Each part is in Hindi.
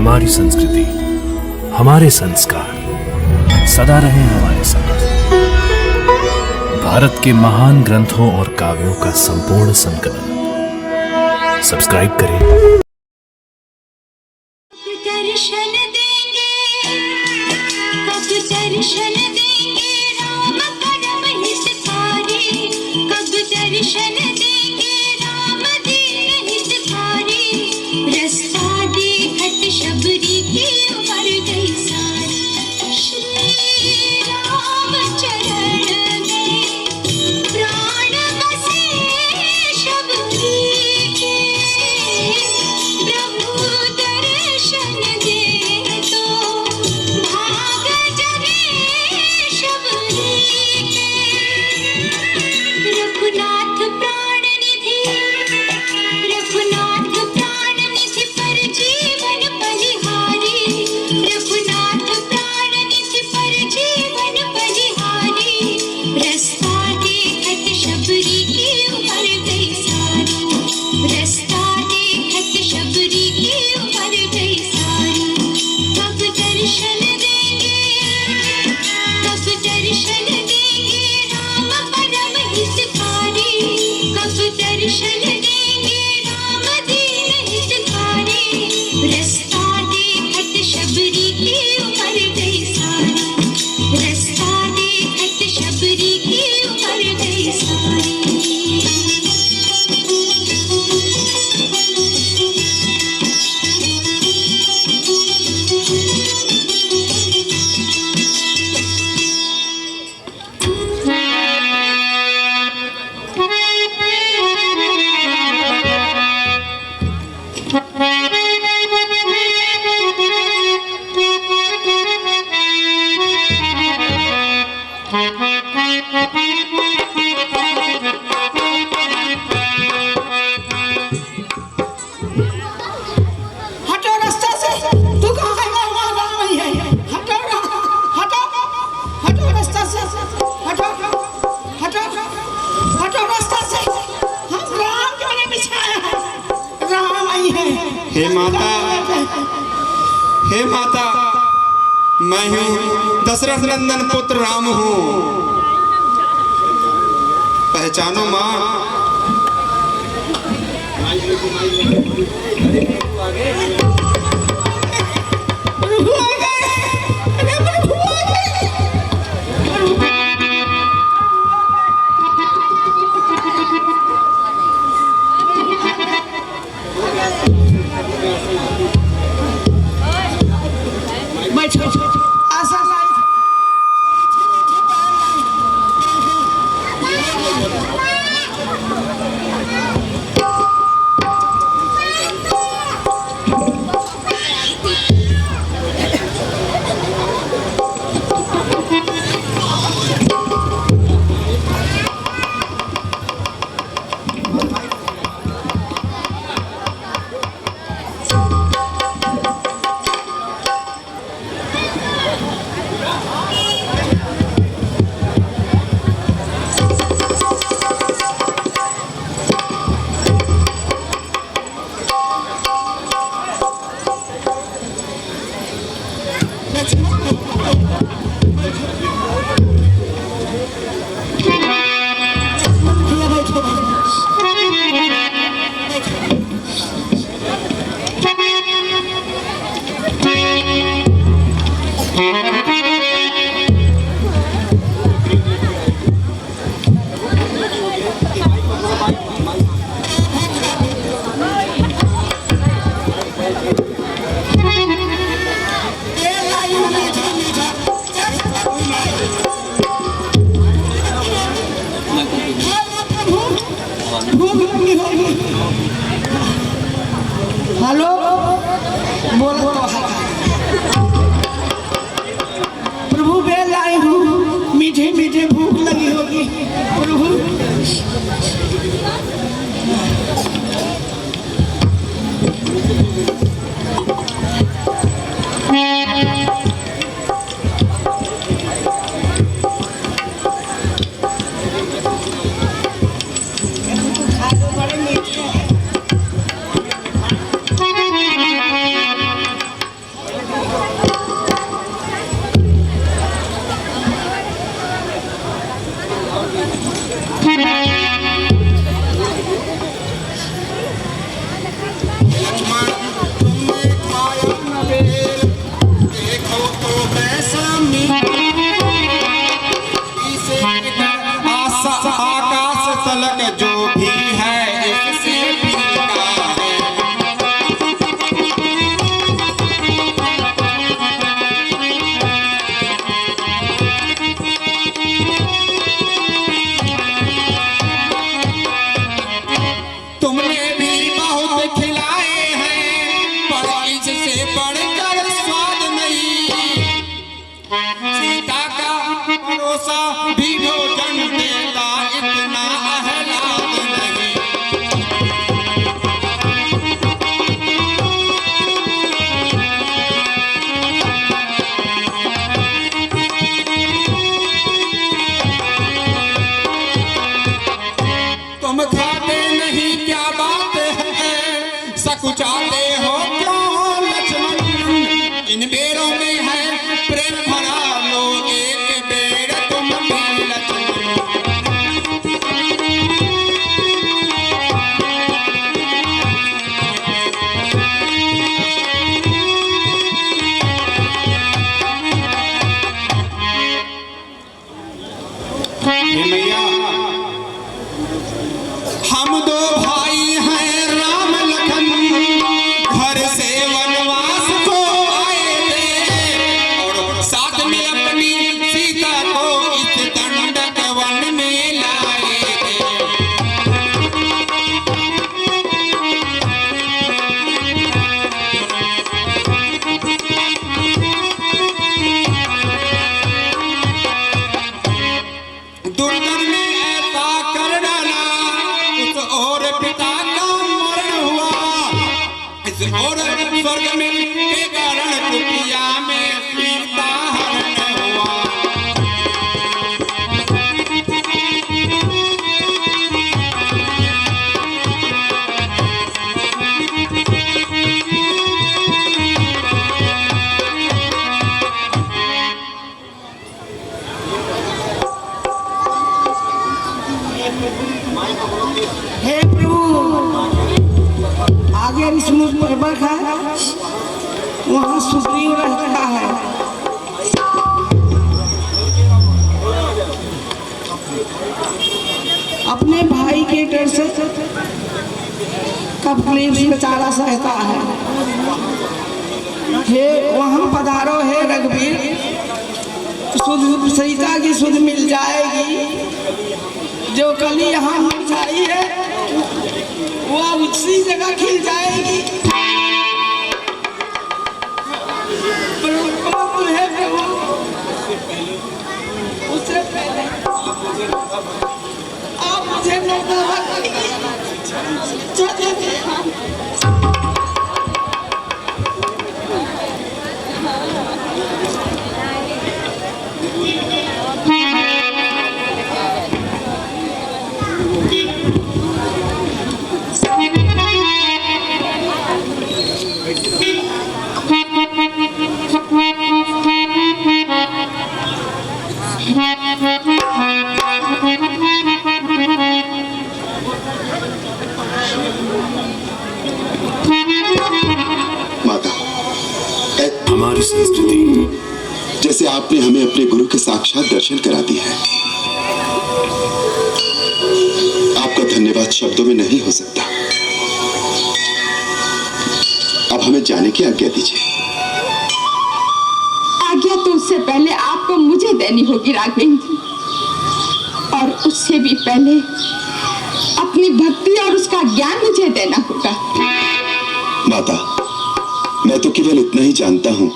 हमारी संस्कृति, हमारे संस्कार सदा रहे हमारे साथ। भारत के महान ग्रंथों और काव्यों का संपूर्ण संकलन। सब्सक्राइब करें। दर्शन देंगे, कब दर्शन देंगे राम परम हितकारी, कब दर्शन देंगे राम दीन हितकारी। रास्ता देखत शबरी की उमर गई सारी, श्री राम चरण में प्राण बसे शबरी के। प्रभु दर्शन दे तो भाग जगे शबरी के। रघुनाथ प्राण निधि, रघुनाथ प्राण निधि पर जीवन बलिहारी, रघुनाथ प्राण निधि पर जीवन बलिहारी। रास्ता देखत शबरी की उमर गई सारी, रास्ता देखत शबरी की उमर गई सारी। कब दर्शन देंगे, कब दर्शन देंगे राम परम हितकारी, कब दर्शन देंगे राम दीन हितकारी। रास्ता देखत शबरी की उमर गई सारी, रास्ता देखत शबरी की उमर गई सारी। हटो रास्ता से, तू कहाँ है? वहाँ राम ही है। हटो हटो हटो रास्ता से, हटो हटो हटो रास्ता से। हम राम क्यों नहीं बिछाया है? राम ही है। हे माता, हे माता, मैं हूँ दशरथ नंदन पुत्र राम हूँ, पहचानो माँ। प्रभु आ गए, अरे प्रभु आ गए। बैठो, आशा लाई। हेलो, बोलो। प्रभु बेल आई हूँ, मीठे मीठे भूख लगी होगी प्रभु। बढ़कर स्वाद नहीं, सीता का परोसा भी भोजन देता इतना आह्लाद नहीं। तुम खाते नहीं क्या बात है, सकुचाते हो क्यों लक्ष्मण, इन बेरों में है प्रेम भरा, लो एक बेर तुम भी लक्ष्मण। हे मैया, हम दो भाई हैं राम लखन, घर से वनवास को आए थे, और साथ में अपनी सीता को इस दंडक वन में लाए थे। दुर्जन ने ऐसा कर डाला, इस और पिता का मरण हुआ, इस और स्वर्ग में के कारण कुटिया में सीता हरण हुआ। हे प्रभु, आगे विष्णु पर्वत है, वहाँ सुग्रीव रहता है। अपने भाई के डर से कब बेचारा सहता है। हे वहाँ पधारो है रघुवीर, सुध सीता की सुध मिल जाएगी, जो कली यहाँ मुरझाई है वो उसी जगह खिल जाएगी। प्रभु है प्रभु, उससे पहले आप मुझे माता, हमारी संस्कृति जैसे आपने हमें अपने गुरु के साक्षात दर्शन करा दिए हैं, आपका धन्यवाद शब्दों में नहीं हो सकता। अब हमें जाने की आज्ञा दीजिए। आज्ञा तो उससे पहले आपको मुझे देनी होगी राघवेंद्र, और उससे भी पहले अपनी भक्ति और उसका ज्ञान मुझे देना होगा। माता, मैं तो केवल इतना ही जानता हूँ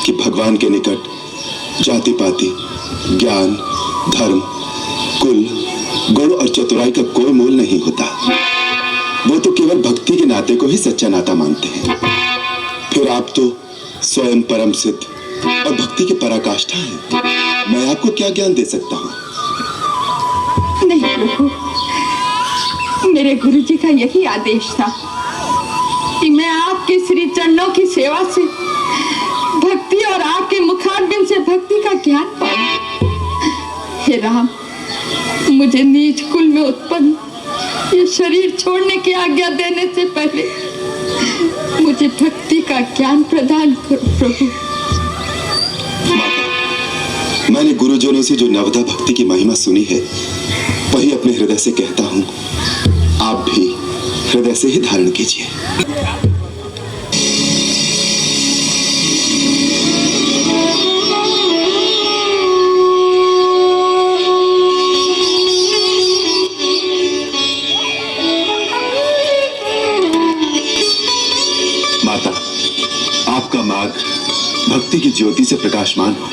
कि भगवान के निकट जाति पाति, ज्ञान, धर्म, कुल, गुण और चतुराई का कोई मोल नहीं होता। वो तो केवल भक्ति के नाते को ही सच्चा नाता मानते हैं। फिर आप तो स्वयं परम सिद्ध और भक्ति की पराकाष्ठा हैं। मैं आपको क्या ज्ञान दे सकता हूँ? नहीं प्रभु, मेरे गुरुजी का यही आदेश था कि मैं आपके श्री चरणों की सेवा से भक्ति और आपके मुखारबिंद से भक्ति का ज्ञान पाऊं। हे राम, मुझे नीच कुल में उत्पन्न ये शरीर छोड़ने की आज्ञा देने से पहले मुझे भक्ति का ज्ञान प्रदान करो प्रभु। माता, मैंने गुरुजनों से जो नवदा भक्ति की महिमा सुनी है वही अपने हृदय से कहता हूँ। आप भी हृदय से ही धारण कीजिए। बाग भक्ति की ज्योति से प्रकाशमान हो।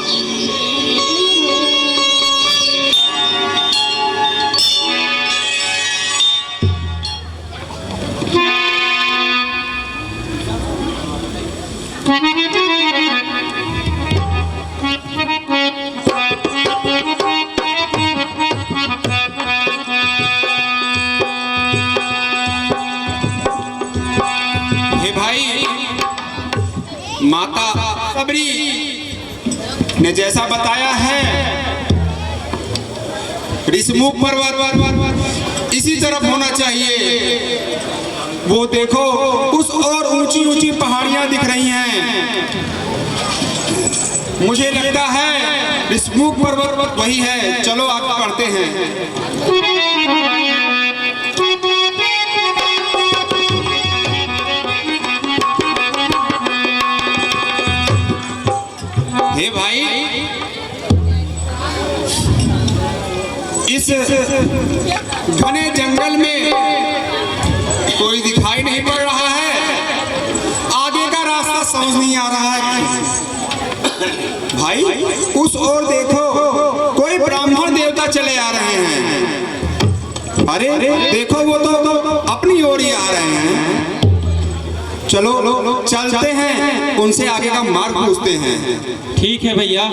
हे भाई, माता सबरी ने जैसा बताया है, ऋषमुख पर्वत इसी तरफ होना चाहिए। वो देखो, उस और ऊंची ऊंची पहाड़ियां दिख रही हैं। मुझे लगता है ऋषमुख पर्वत वही है। चलो आगे बढ़ते हैं। हे भाई, इस घने जंगल में कोई दिखाई नहीं पड़ रहा है। आगे का रास्ता समझ नहीं आ रहा है। भाई, उस ओर देखो, कोई ब्राह्मण देवता चले आ रहे हैं। अरे देखो, वो तो अपनी ओर ही आ रहे हैं। चलो चलते हैं, उनसे आगे का मार्ग पूछते हैं। ठीक है भैया।